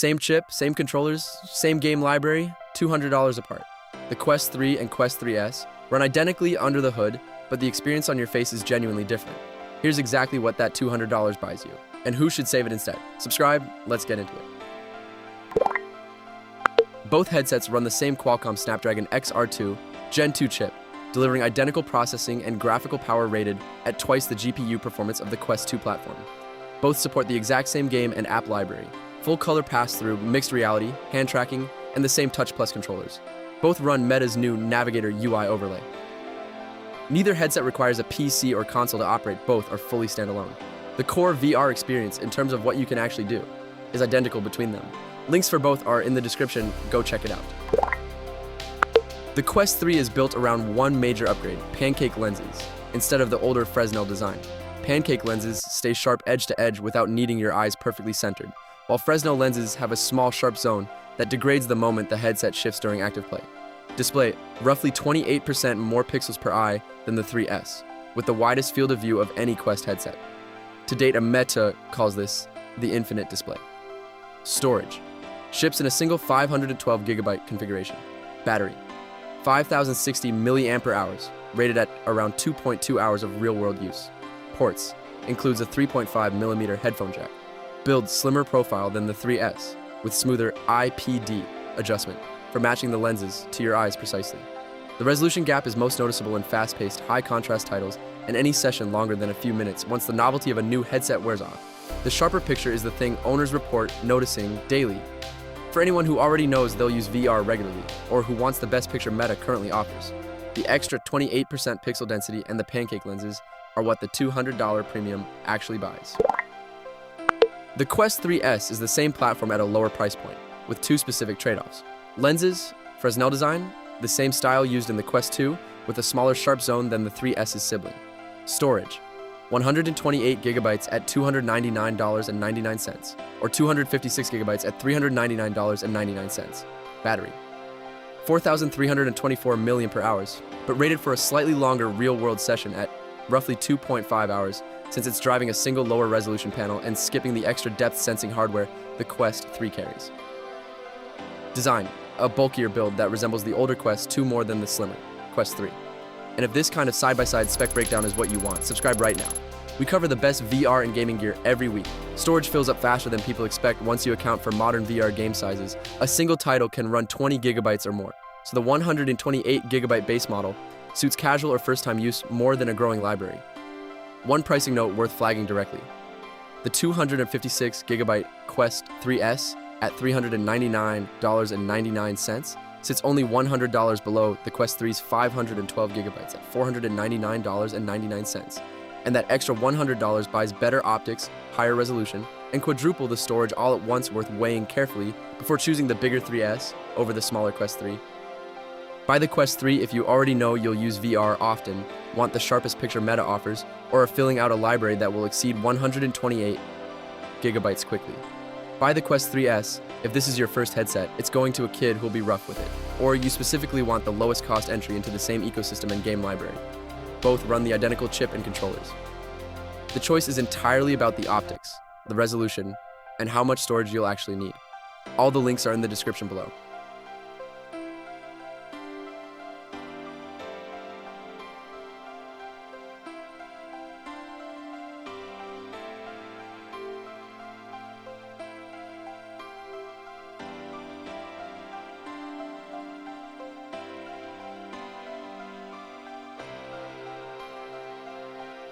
Same chip, same controllers, same game library, $200 apart. The Quest 3 and Quest 3S run identically under the hood, but the experience on your face is genuinely different. Here's exactly what that $200 buys you, and who should save it instead. Subscribe, let's get into it. Both headsets run the same Qualcomm Snapdragon XR2 Gen 2 chip, delivering identical processing and graphical power rated at twice the GPU performance of the Quest 2 platform. Both support the exact same game and app library, full color pass-through, mixed reality, hand tracking, and the same Touch Plus controllers. Both run Meta's new Navigator UI overlay. Neither headset requires a PC or console to operate, both are fully standalone. The core VR experience, in terms of what you can actually do, is identical between them. Links for both are in the description, go check it out. The Quest 3 is built around one major upgrade, pancake lenses, instead of the older Fresnel design. Pancake lenses stay sharp edge to edge without needing your eyes perfectly centered, while Fresnel lenses have a small sharp zone that degrades the moment the headset shifts during active play. Display, roughly 28% more pixels per eye than the 3S, with the widest field of view of any Quest headset. To date, a Meta calls this the infinite display. Storage, ships in a single 512GB configuration. Battery, 5,060 mAh, rated at around 2.2 hours of real-world use. Ports, includes a 3.5mm headphone jack. Build slimmer profile than the 3S, with smoother IPD adjustment for matching the lenses to your eyes precisely. The resolution gap is most noticeable in fast-paced, high-contrast titles and any session longer than a few minutes once the novelty of a new headset wears off. The sharper picture is the thing owners report noticing daily. For anyone who already knows they'll use VR regularly, or who wants the best picture Meta currently offers, the extra 28% pixel density and the pancake lenses are what the $200 premium actually buys. The Quest 3S is the same platform at a lower price point, with two specific trade-offs. Lenses, Fresnel design, the same style used in the Quest 2, with a smaller sharp zone than the 3S's sibling. Storage, 128GB at $299.99, or 256GB at $399.99. Battery, 4,324 mAh, but rated for a slightly longer real-world session at roughly 2.5 hours, since it's driving a single lower resolution panel and skipping the extra depth sensing hardware the Quest 3 carries. Design, a bulkier build that resembles the older Quest 2 more than the slimmer Quest 3. And if this kind of side-by-side spec breakdown is what you want, subscribe right now. We cover the best VR and gaming gear every week. Storage fills up faster than people expect once you account for modern VR game sizes. A single title can run 20GB or more, so the 128GB base model suits casual or first-time use more than a growing library. One pricing note worth flagging directly. The 256GB Quest 3S at $399.99 sits only $100 below the Quest 3's 512GB at $499.99, and that extra $100 buys better optics, higher resolution, and quadruple the storage all at once, worth weighing carefully before choosing the bigger 3S over the smaller Quest 3. Buy the Quest 3 if you already know you'll use VR often, want the sharpest picture Meta offers, or are filling out a library that will exceed 128GB quickly. Buy the Quest 3S if this is your first headset, it's going to a kid who'll be rough with it, or you specifically want the lowest cost entry into the same ecosystem and game library. Both run the identical chip and controllers. The choice is entirely about the optics, the resolution, and how much storage you'll actually need. All the links are in the description below.